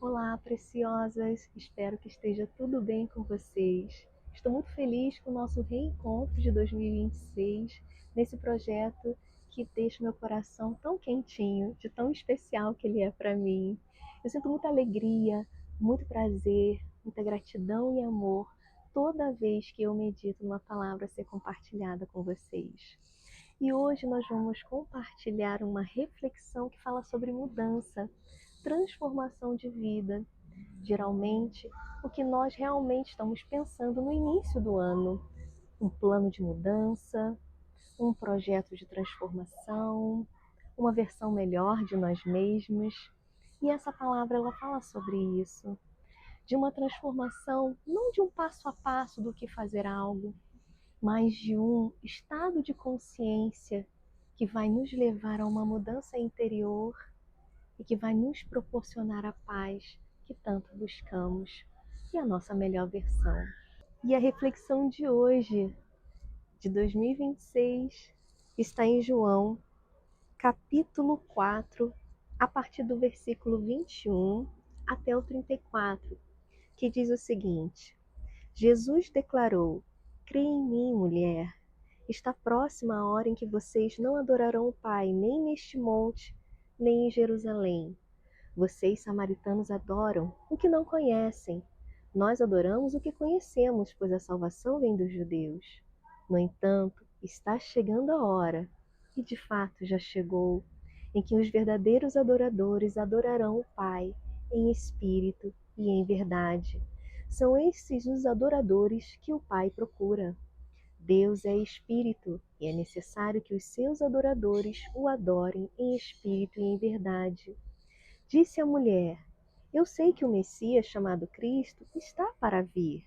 Olá, preciosas! Espero que esteja tudo bem com vocês. Estou muito feliz com o nosso reencontro de 2026, nesse projeto que deixa meu coração tão quentinho, de tão especial que ele é para mim. Eu sinto muita alegria, muito prazer, muita gratidão e amor toda vez que eu medito numa palavra a ser compartilhada com vocês. E hoje nós vamos compartilhar uma reflexão que fala sobre mudança, transformação de vida. Geralmente, o que nós realmente estamos pensando no início do ano, um plano de mudança, um projeto de transformação, uma versão melhor de nós mesmos. E essa palavra ela fala sobre isso, de uma transformação, não de um passo a passo do que fazer algo, mas de um estado de consciência que vai nos levar a uma mudança interior e que vai nos proporcionar a paz que tanto buscamos e a nossa melhor versão. E a reflexão de hoje, de 2026, está em João, capítulo 4, a partir do versículo 21 até o 34, que diz o seguinte: Jesus declarou: "Crê em mim, mulher. Está próxima a hora em que vocês não adorarão o Pai, nem neste monte, nem em Jerusalém. Vocês, samaritanos, adoram o que não conhecem. Nós adoramos o que conhecemos, pois a salvação vem dos judeus. No entanto, está chegando a hora, e de fato já chegou, em que os verdadeiros adoradores adorarão o Pai em espírito e em verdade. São esses os adoradores que o Pai procura. Deus é espírito, e é necessário que os seus adoradores o adorem em espírito e em verdade." Disse a mulher: "Eu sei que o Messias, chamado Cristo, está para vir.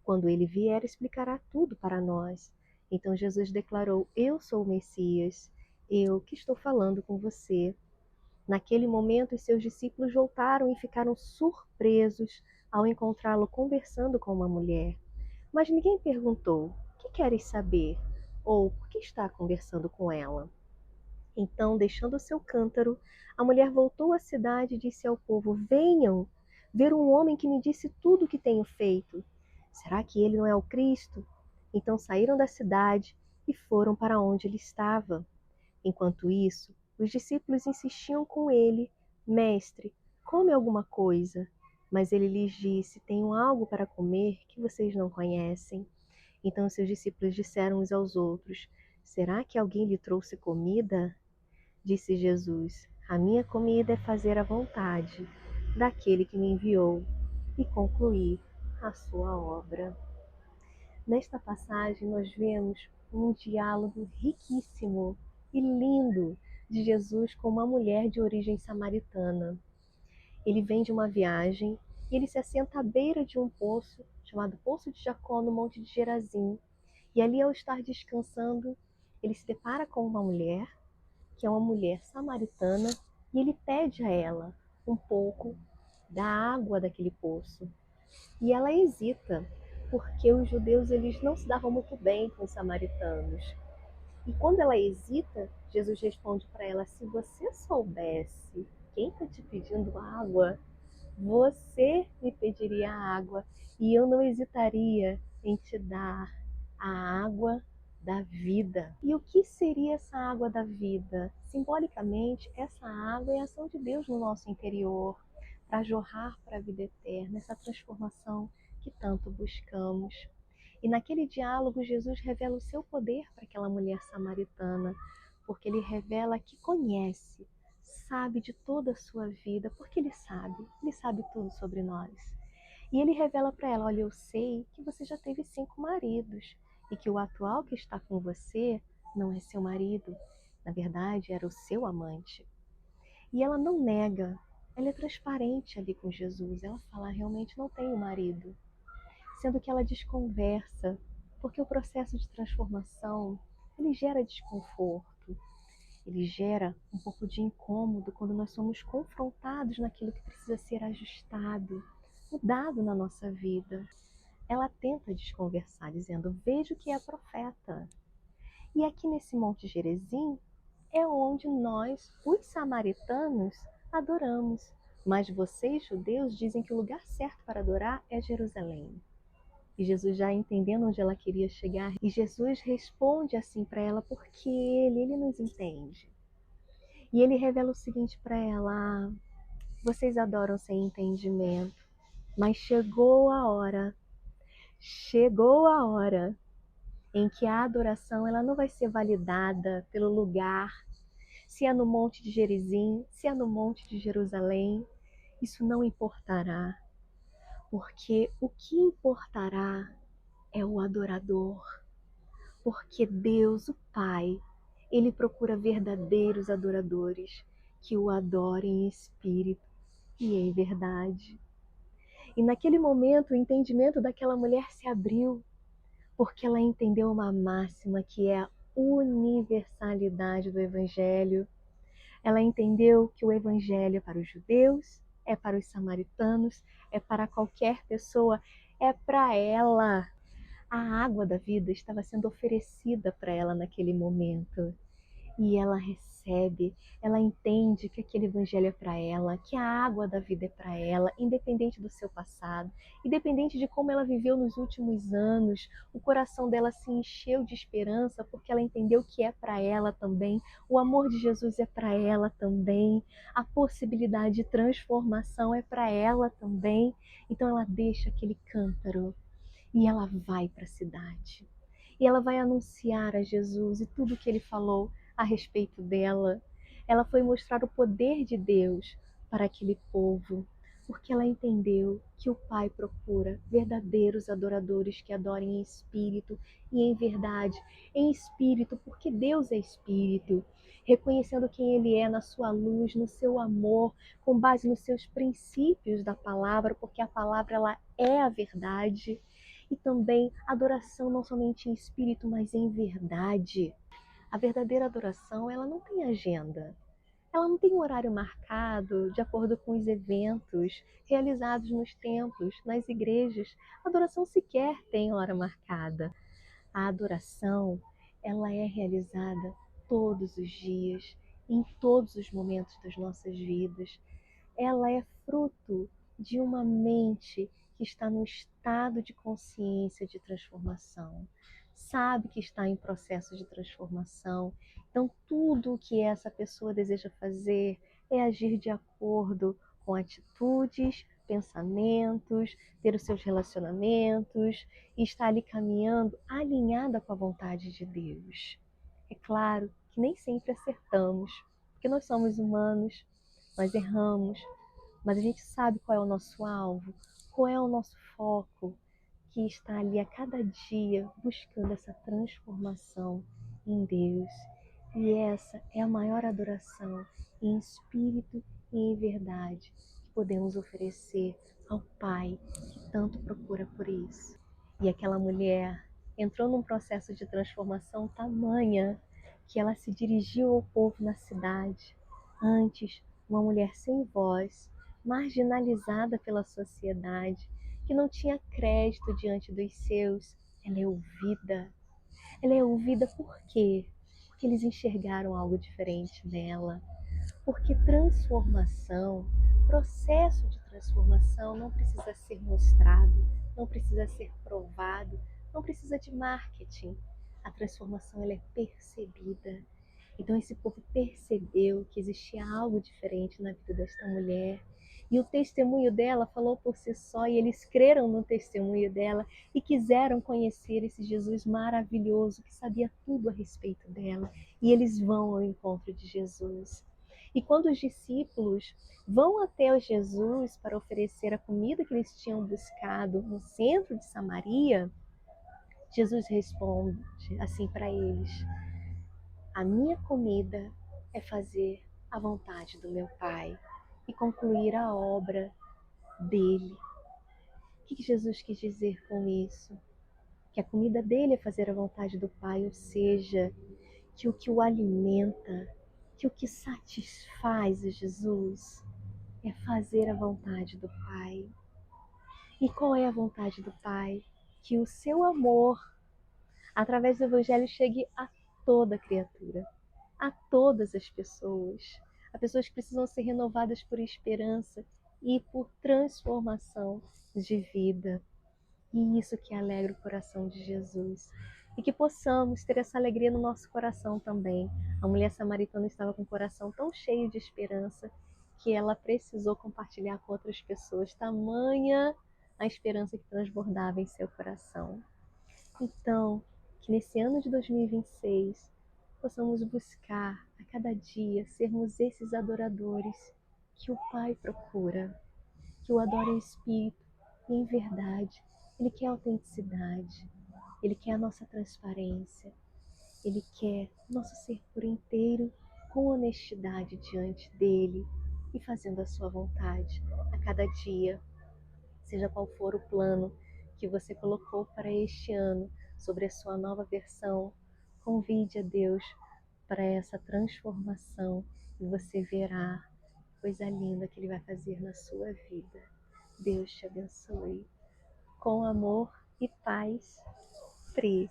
Quando ele vier, explicará tudo para nós." Então Jesus declarou: "Eu sou o Messias, eu que estou falando com você." Naquele momento, os seus discípulos voltaram e ficaram surpresos ao encontrá-lo conversando com uma mulher. Mas ninguém perguntou: "O que queres saber?" ou "Por que está conversando com ela?" Então, deixando seu cântaro, a mulher voltou à cidade e disse ao povo: "Venham ver um homem que me disse tudo o que tenho feito. Será que ele não é o Cristo?" Então saíram da cidade e foram para onde ele estava. Enquanto isso, os discípulos insistiam com ele: "Mestre, come alguma coisa." Mas ele lhes disse: "Tenho algo para comer que vocês não conhecem." Então seus discípulos disseram uns aos outros: "Será que alguém lhe trouxe comida?" Disse Jesus: "A minha comida é fazer a vontade daquele que me enviou e concluir a sua obra." Nesta passagem nós vemos um diálogo riquíssimo e lindo de Jesus com uma mulher de origem samaritana. Ele vem de uma viagem e ele se assenta à beira de um poço, chamado Poço de Jacó, no Monte de Gerazim. E ali, ao estar descansando, ele se depara com uma mulher, que é uma mulher samaritana, e ele pede a ela um pouco da água daquele poço. E ela hesita, porque os judeus eles não se davam muito bem com os samaritanos. E quando ela hesita, Jesus responde para ela: "Se você soubesse quem está te pedindo água, você me pediria água e eu não hesitaria em te dar a água da vida." E o que seria essa água da vida? Simbolicamente, essa água é a ação de Deus no nosso interior, para jorrar para a vida eterna, essa transformação que tanto buscamos. E naquele diálogo, Jesus revela o seu poder para aquela mulher samaritana, porque ele revela que conhece, sabe de toda a sua vida, porque ele sabe tudo sobre nós. E ele revela para ela: "Olha, eu sei que você já teve 5 maridos e que o atual que está com você não é seu marido, na verdade era o seu amante." E ela não nega, ela é transparente ali com Jesus, ela fala: "Realmente não tenho marido." Sendo que ela desconversa, porque o processo de transformação, ele gera desconforto, ele gera um pouco de incômodo quando nós somos confrontados naquilo que precisa ser ajustado, mudado na nossa vida. Ela tenta desconversar, dizendo: "Vejo que é profeta." E aqui nesse Monte Gerizim é onde nós, os samaritanos, adoramos. Mas vocês, judeus, dizem que o lugar certo para adorar é Jerusalém. E Jesus já entendendo onde ela queria chegar, e Jesus responde assim para ela, porque ele nos entende. E ele revela o seguinte para ela: vocês adoram sem entendimento, mas chegou a hora em que a adoração ela não vai ser validada pelo lugar, se é no Monte de Gerizim, se é no Monte de Jerusalém, isso não importará, porque o que importará é o adorador, porque Deus, o Pai, ele procura verdadeiros adoradores que o adorem em espírito e em verdade. E naquele momento o entendimento daquela mulher se abriu, porque ela entendeu uma máxima que é a universalidade do Evangelho. Ela entendeu que o Evangelho é para os judeus, é para os samaritanos, é para qualquer pessoa, é para ela. A água da vida estava sendo oferecida para ela naquele momento. E ela recebe, ela entende que aquele evangelho é para ela, que a água da vida é para ela, independente do seu passado, independente de como ela viveu nos últimos anos, o coração dela se encheu de esperança porque ela entendeu que é para ela também, o amor de Jesus é para ela também, a possibilidade de transformação é para ela também. Então ela deixa aquele cântaro e ela vai para a cidade. E ela vai anunciar a Jesus e tudo o que ele falou a respeito dela. Ela foi mostrar o poder de Deus para aquele povo, porque ela entendeu que o Pai procura verdadeiros adoradores que adorem em espírito e em verdade. Em espírito, porque Deus é espírito, reconhecendo quem Ele é na sua luz, no seu amor, com base nos seus princípios da palavra, porque a palavra ela é a verdade. E também adoração não somente em espírito, mas em verdade. A verdadeira adoração, ela não tem agenda. Ela não tem um horário marcado de acordo com os eventos realizados nos templos, nas igrejas. A adoração sequer tem hora marcada. A adoração, ela é realizada todos os dias, em todos os momentos das nossas vidas. Ela é fruto de uma mente que está no estado de consciência de transformação, sabe que está em processo de transformação. Então, tudo o que essa pessoa deseja fazer é agir de acordo com atitudes, pensamentos, ter os seus relacionamentos e estar ali caminhando alinhada com a vontade de Deus. É claro que nem sempre acertamos, porque nós somos humanos, nós erramos, mas a gente sabe qual é o nosso alvo, qual é o nosso foco, que está ali a cada dia buscando essa transformação em Deus. E essa é a maior adoração em espírito e em verdade que podemos oferecer ao Pai que tanto procura por isso. E aquela mulher entrou num processo de transformação tamanha que ela se dirigiu ao povo na cidade. Antes, uma mulher sem voz, marginalizada pela sociedade, que não tinha crédito diante dos seus, ela é ouvida. Ela é ouvida por quê? Porque eles enxergaram algo diferente nela. Porque transformação, processo de transformação não precisa ser mostrado, não precisa ser provado, não precisa de marketing. A transformação ela é percebida. Então esse povo percebeu que existia algo diferente na vida desta mulher. E o testemunho dela falou por si só, e eles creram no testemunho dela e quiseram conhecer esse Jesus maravilhoso que sabia tudo a respeito dela. E eles vão ao encontro de Jesus. E quando os discípulos vão até o Jesus para oferecer a comida que eles tinham buscado no centro de Samaria, Jesus responde assim para eles: a minha comida é fazer a vontade do meu Pai e concluir a obra dele. O que Jesus quis dizer com isso? Que a comida dele é fazer a vontade do Pai, ou seja, que o alimenta, que o que satisfaz a Jesus é fazer a vontade do Pai. E qual é a vontade do Pai? Que o seu amor, através do Evangelho, chegue a toda criatura, a todas as pessoas, Há pessoas que precisam ser renovadas por esperança e por transformação de vida. E isso que alegra o coração de Jesus. E que possamos ter essa alegria no nosso coração também. A mulher samaritana estava com o coração tão cheio de esperança que ela precisou compartilhar com outras pessoas. Tamanha a esperança que transbordava em seu coração. Então, que nesse ano de 2026 possamos buscar a cada dia sermos esses adoradores que o Pai procura, que o adora em espírito e em verdade. Ele quer autenticidade, ele quer a nossa transparência, ele quer nosso ser por inteiro com honestidade diante dele e fazendo a sua vontade a cada dia, seja qual for o plano que você colocou para este ano sobre a sua nova versão. Convide a Deus para essa transformação e você verá coisa linda que Ele vai fazer na sua vida. Deus te abençoe. Com amor e paz, Pri.